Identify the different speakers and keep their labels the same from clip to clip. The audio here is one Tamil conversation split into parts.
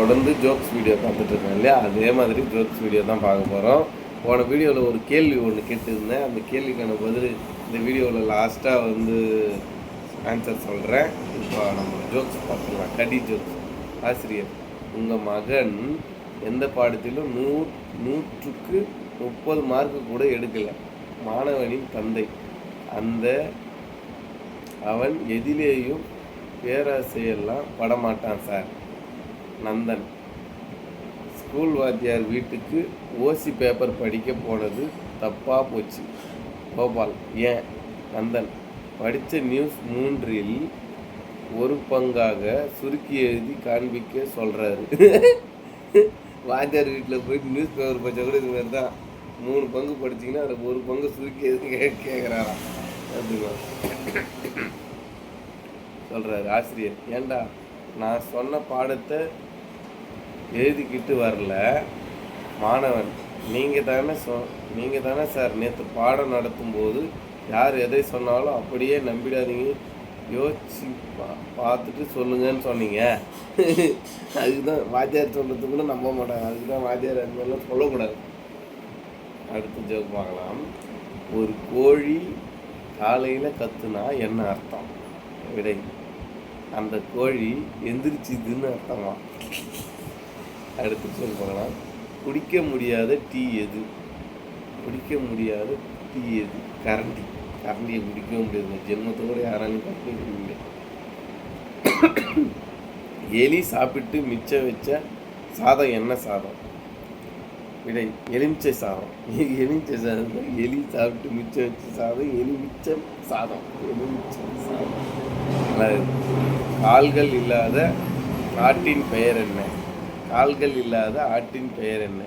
Speaker 1: தொடர்ந்து ஜோக்ஸ் வீடியோ பார்த்துட்ருக்கேன் இல்லையா, அதே மாதிரி ஜோக்ஸ் வீடியோ தான் பார்க்க போகிறோம். போன வீடியோவில் ஒரு கேள்வி ஒன்று கேட்டுருந்தேன். அந்த கேள்விக்கான பதில் இந்த வீடியோவில் லாஸ்ட்டாக ஆன்சர் சொல்கிறேன். இப்போ நம்ம ஜோக்ஸ் பார்த்துக்கலாம். கடி ஜோக்ஸ். ஆசிரியர், உங்கள் மகன் எந்த பாடத்திலும் 100க்கு 30 மார்க்கு கூட எடுக்கலை. மாணவனின் தந்தை, அவன் எதிலேயும் பேராசையெல்லாம் படமாட்டான் சார். நந்தன், ஸ்கூல் வாத்தியார் வீட்டுக்கு ஓசி பேப்பர் படிக்க போனது தப்பாக போச்சு. கோபால், ஏன்? நந்தன், படித்த நியூஸ் 3இல் 1 பங்காக சுருக்கி எழுதி காண்பிக்க சொல்கிறாரு. வாத்தியார் வீட்டில் போயிட்டு நியூஸ் பேப்பர் படித்தா கூட இது மாதிரி தான். 3 பங்கு படிச்சிங்கன்னா அதில் 1 பங்கு சுருக்கி எழுதி கேட்குறாராம் அப்படின்னா சொல்கிறாரு. ஆசிரியர், ஏண்டா நான் சொன்ன பாடத்தை எழுதிக்கிட்டு வரல? மாணவன், நீங்கள் தானே சார் நேற்று பாடம் நடத்தும்போது யார் எதை சொன்னாலும் அப்படியே நம்பிடாதீங்க, யோசிச்சு பார்த்துட்டு சொல்லுங்கன்னு சொன்னீங்க. அதுதான் வாத்தியார் சொல்கிறது கூட நம்ப மாட்டாங்க. அதுதான் வாத்தியார் அது மாதிரிலாம் சொல்லக்கூடாது. அடுத்த ஜோக் பார்க்கலாம். ஒரு கோழி காலையில் கத்துனா என்ன அர்த்தம்? விடை, அந்த கோழி எந்திரிச்சுதுன்னு அர்த்தமா? அடுத்து ஜோக் பார்க்கலாம். குடிக்க முடியாத டீ எது? கரண்டி. கரண்டியை குடிக்க முடியாது. ஜென்மத்தோடு யாராலையும் கரண்டி குடிக்க முடியாது. எலி சாப்பிட்டு மிச்சம் வச்ச சாதம் என்ன சாதம்? விடை, எலுமிச்சை சாதம். எலுமிச்சை சாதம். எலி சாப்பிட்டு மிச்சம் வச்ச சாதம் எலுமிச்சை சாதம். கால்கள் இல்லாத ஆட்டின் பெயர் என்ன?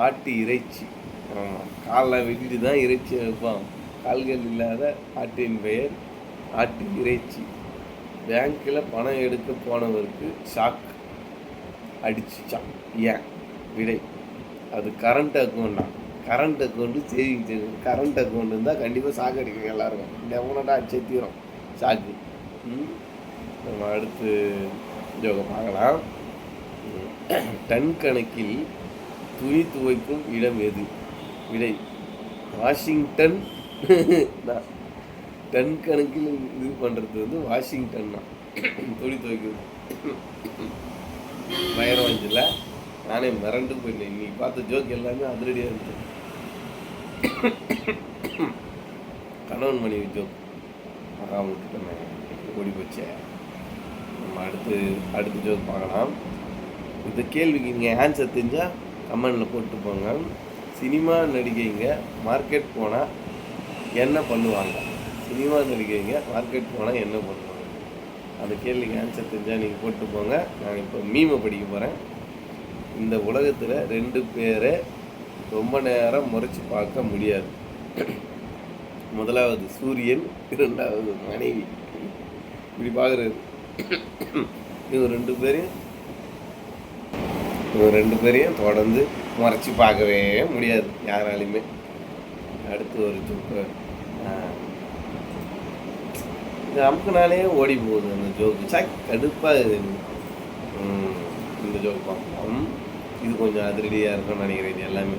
Speaker 1: ஆட்டு இறைச்சி. ஆமாம், காலில் வெட்டிட்டு தான் இறைச்சி வைப்பான். கால்கள் இல்லாத ஆட்டின் பெயர் ஆட்டு இறைச்சி. பேங்க்கில் பணம் எடுக்க போனவருக்கு ஷாக் அடிச்சுச்சான். ஏன்? விடை, அது current account savings. Current account இருந்தால் கண்டிப்பாக ஷாக் அடிக்கும். எல்லாருக்கும் டெஃபினட்டாக அடிச்சேத்திரும் ஷாக்கு. நம்ம அடுத்து ஜோகை பார்க்கலாம். டன் கணக்கில் துணி துவைக்கும் இடம் எது? விடை, வாஷிங்டன். டன் கணக்கில் இது பண்ணுறது வாஷிங்டன் தான், துணி துவைக்கிறது. பயணம் வந்துல நானே மிரண்டு போயிருந்தேன். இன்னைக்கு பார்த்த ஜோக் எல்லாமே அதிரடியாக இருந்தது. கணவன் மனைவி ஜோக் மகாமுட்டு ஓடி போச்சே. நம்ம அடுத்த ஜோக் பார்க்கலாம். இந்த கேள்விக்கு நீங்கள் ஆன்சர் தெரிஞ்சால் கமெண்டில் போட்டு போங்க. சினிமா நடிகைங்க மார்க்கெட் போனால் என்ன பண்ணுவாங்க? அந்த கேள்விக்கு ஆன்சர் தெரிஞ்சால் நீங்கள் போட்டு போங்க. நான் இப்போ மீமை படிக்க போகிறேன். இந்த உலகத்தில் 2 பேரை ரொம்ப நேரம் முறைச்சி பார்க்க முடியாது. முதலாவது சூரியன், 2வது மனைவி. இப்படி பார்க்குறது. இவங்க ரெண்டு பேரையும் தொடர்ந்து முறைச்சி பார்க்கவே முடியாது யாராலையுமே. அடுத்து ஒரு ஜோக்கு. இந்த அமுக்குனாலே ஓடி போகுது அந்த ஜோக்கு. கடுப்பாக இது. இந்த ஜோக்கு பார்க்கலாம். இது கொஞ்சம் அதிரடியாக இருக்கும்னு நினைக்கிறேன். இது எல்லாமே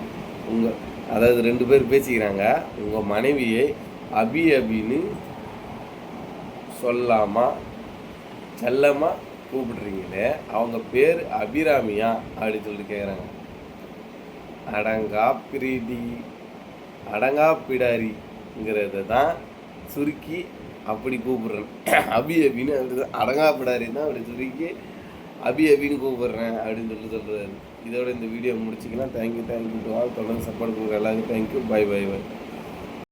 Speaker 1: அதாவது 2 பேர் பேசிக்கிறாங்க. உங்கள் மனைவியை அபின்னு சொல்லாமா செல்லமாக கூப்பிடுறீங்களே, அவங்க பேர் அபிராமியா அப்படின்னு சொல்லிட்டு கேட்குறாங்க. அடங்காப்பிடாரிங்கிறத தான் சுருக்கி அப்படி கூப்பிடுறேன். அபின்னு அப்படி தான், அடங்காப்பிடாரி தான் அப்படி சுருக்கி அபின்னு கூப்பிடுறேன் அப்படின்னு சொல்கிறாரு. இதோட இந்த வீடியோ முடிச்சிக்கலாம். Thank you to all. தொடர்ந்து சப்போர்ட் கொடுக்குற எல்லாருக்கும் தேங்க்யூ. பை.